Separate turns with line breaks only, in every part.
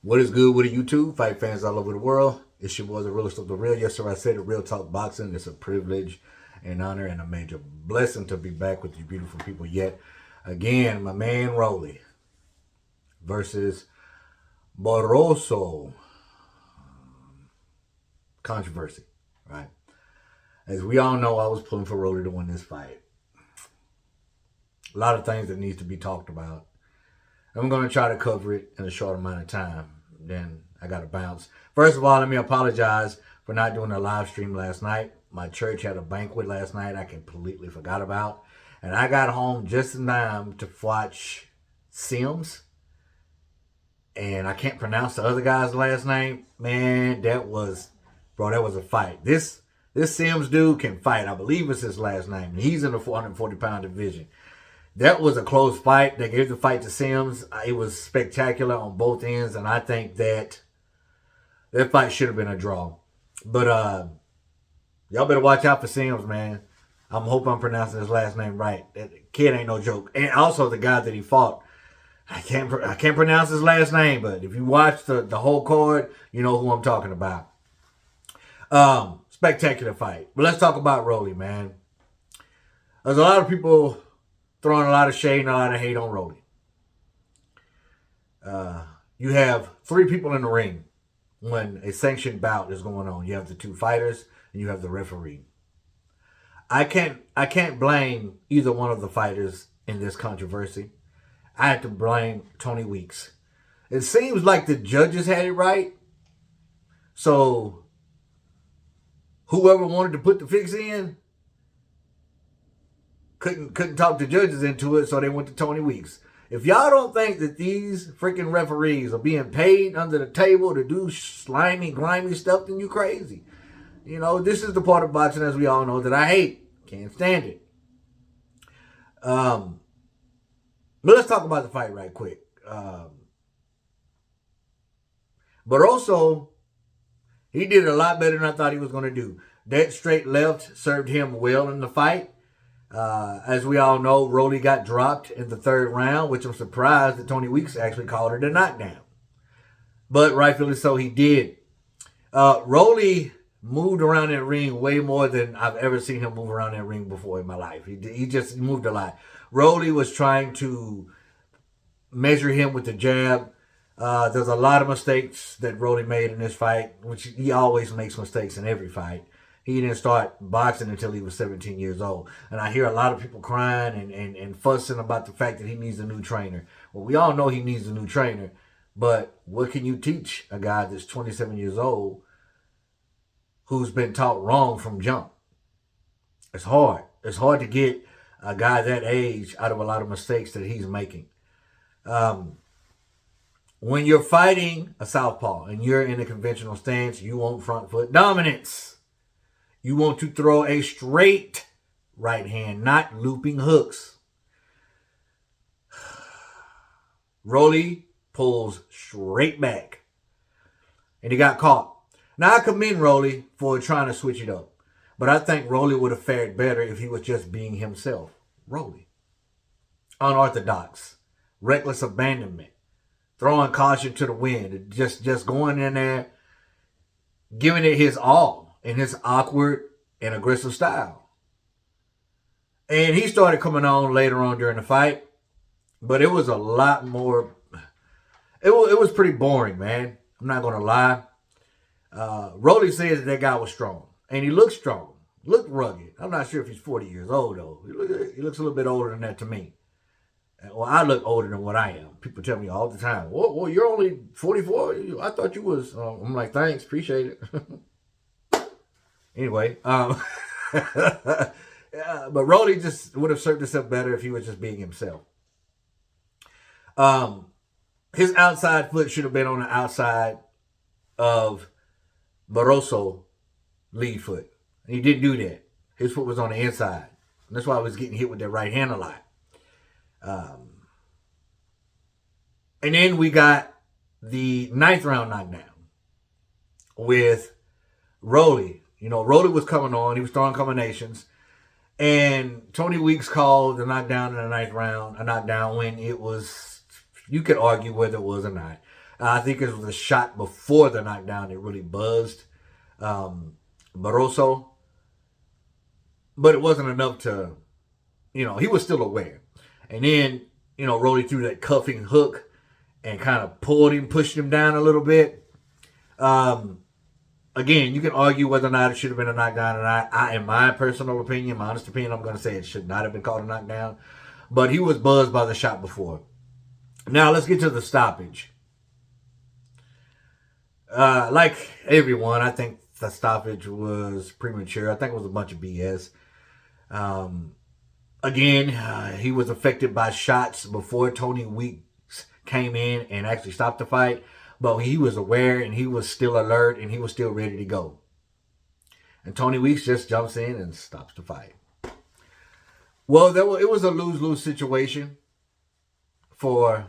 What is good with the YouTube? Fight fans all over the world. It's your boy, the realest of the real. Yes, sir, I said it. Real Talk Boxing. It's a privilege, an honor, and a major blessing to be back with you beautiful people yet. Again, my man Rolly versus Barroso. Controversy, right? As we all know, I was pulling for Rolly to win this fight. A lot of things that needs to be talked about. I'm going to try to cover it in a short amount of time. Then I got to bounce. First of all, let me apologize for not doing a live stream last night. My church had a banquet last night I completely forgot about. And I got home just in time to watch Sims. And I can't pronounce the other guy's last name. Man, that was a fight. This Sims dude can fight. I believe it's his last name. He's in the 440-pound division. That was a close fight. They gave the fight to Sims. It was spectacular on both ends, and I think that fight should have been a draw. But y'all better watch out for Sims, man. I'm hoping I'm pronouncing his last name right. That kid ain't no joke. And also the guy that he fought, I can't pronounce his last name, but if you watch the whole card, you know who I'm talking about. Spectacular fight. But let's talk about Rolly, man. There's a lot of people throwing a lot of shade and a lot of hate on Rolly. You have three people in the ring when a sanctioned bout is going on. You have the two fighters and you have the referee. I can't blame either one of the fighters in this controversy. I have to blame Tony Weeks. It seems like the judges had it right. So whoever wanted to put the fix in couldn't talk the judges into it, so they went to Tony Weeks. If y'all don't think that these freaking referees are being paid under the table to do slimy, grimy stuff, then you crazy. You know, this is the part of boxing, as we all know, that I hate. Can't stand it. But let's talk about the fight right quick. Barroso, he did a lot better than I thought he was going to do. That straight left served him well in the fight. As we all know, Rolly got dropped in the third round, which I'm surprised that Tony Weeks actually called it a knockdown. But rightfully so, he did. Rolly moved around that ring way more than I've ever seen him move around that ring before in my life. He just moved a lot. Rolly was trying to measure him with the jab. There's a lot of mistakes that Rolly made in this fight, which he always makes mistakes in every fight. He didn't start boxing until he was 17 years old. And I hear a lot of people crying and fussing about the fact that he needs a new trainer. Well, we all know he needs a new trainer. But what can you teach a guy that's 27 years old who's been taught wrong from jump? It's hard. It's hard to get a guy that age out of a lot of mistakes that he's making. When you're fighting a southpaw and you're in a conventional stance, you want front foot dominance. You want to throw a straight right hand, not looping hooks. Rolly pulls straight back. And he got caught. Now, I commend Rolly for trying to switch it up. But I think Rolly would have fared better if he was just being himself. Rolly. Unorthodox. Reckless abandonment. Throwing caution to the wind. Just going in there, giving it his all in his awkward and aggressive style. And he started coming on later on during the fight. But it was a lot more. It was pretty boring, man. I'm not going to lie. Rolly says that guy was strong. And he looked strong. Looked rugged. I'm not sure if he's 40 years old, though. He looks a little bit older than that to me. Well, I look older than what I am. People tell me all the time, well, you're only 44? I thought you was. I'm like, thanks, appreciate it. Anyway, but Rolly just would have served himself better if he was just being himself. His outside foot should have been on the outside of Barroso lead foot. And he didn't do that. His foot was on the inside. And that's why I was getting hit with that right hand a lot. And then we got the 9th round knockdown with Rolly. You know, Rolly was coming on. He was throwing combinations. And Tony Weeks called the knockdown in the 9th round a knockdown when it was, you could argue whether it was or not. I think it was the shot before the knockdown that really buzzed Barroso. But it wasn't enough to, he was still aware. And then, Rolly threw that cuffing hook and kind of pulled him, pushed him down a little bit. Again, you can argue whether or not it should have been a knockdown or not. In my personal opinion, my honest opinion, I'm going to say it should not have been called a knockdown. But he was buzzed by the shot before. Now, let's get to the stoppage. Like everyone, I think the stoppage was premature. I think it was a bunch of BS. Again, he was affected by shots before Tony Weeks came in and actually stopped the fight. But he was aware and he was still alert and he was still ready to go. And Tony Weeks just jumps in and stops the fight. Well, it was a lose-lose situation for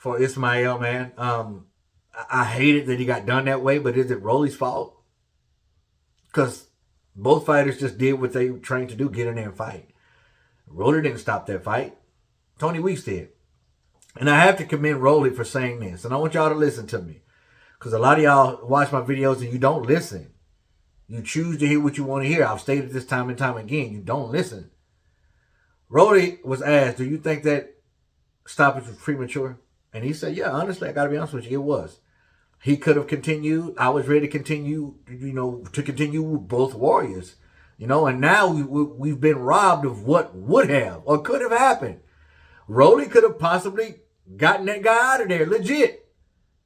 Ismael, man. I hated that he got done that way, but is it Rolly's fault? Because both fighters just did what they trained to do, get in there and fight. Rolly didn't stop that fight. Tony Weeks did. And I have to commend Rolly for saying this. And I want y'all to listen to me. Because a lot of y'all watch my videos and you don't listen. You choose to hear what you want to hear. I've stated this time and time again. You don't listen. Rolly was asked, do you think that stoppage was premature? And he said, yeah, honestly, I got to be honest with you, it was. He could have continued. I was ready to continue, to continue with both warriors. And now we've been robbed of what would have or could have happened. Rolly could have possibly gotten that guy out of there, legit.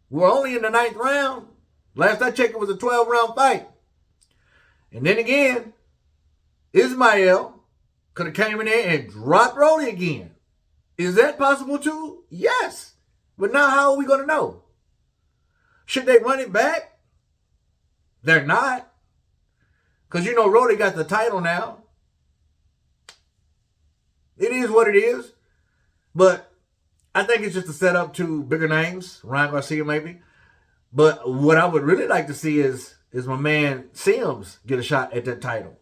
We're only in the 9th round. Last I checked, it was a 12-round fight. And then again, Ismael could have came in there and dropped Rolly again. Is that possible too? Yes. But now how are we going to know? Should they run it back? They're not. Because Rolly got the title now. It is what it is. But I think it's just a setup to bigger names. Ryan Garcia maybe. But what I would really like to see is my man Sims get a shot at that title.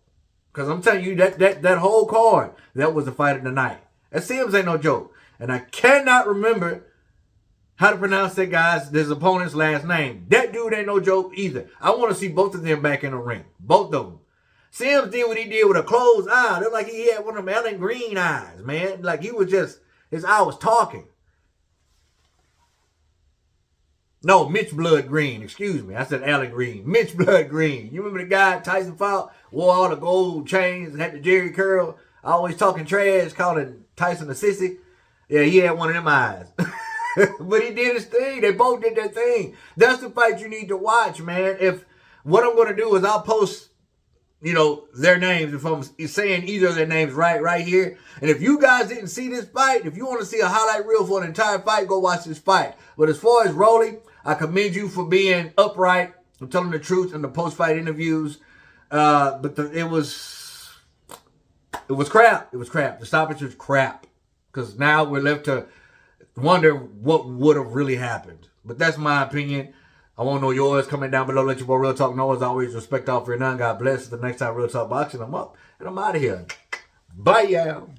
Because I'm telling you, that whole card, that was the fight of the night. And Sims ain't no joke. And I cannot remember how to pronounce his opponent's last name. That dude ain't no joke either. I want to see both of them back in the ring. Both of them. Sims did what he did with a closed eye. It looked like he had one of them Ellen Green eyes, man. Like he was just, his eye was talking. No, Mitch Blood Green. Excuse me. I said Allen Green. Mitch Blood Green. You remember the guy Tyson fought? Wore all the gold chains and had the Jerry curl. Always talking trash, calling Tyson a sissy. Yeah, he had one of them eyes. But he did his thing. They both did their thing. That's the fight you need to watch, man. If what I'm going to do is I'll post, their names. If I'm saying either of their names right here. And if you guys didn't see this fight, if you want to see a highlight reel for an entire fight, go watch this fight. But as far as Rolly, I commend you for being upright and telling the truth in the post-fight interviews. But it was crap. It was crap. The stoppage was crap. Because now we're left to wonder what would have really happened. But that's my opinion. I want to know yours. Comment down below. Let your boy Real Talk know. As always, respect all for none. God bless. The next time Real Talk Boxing, I'm up and I'm out of here. Bye, y'all.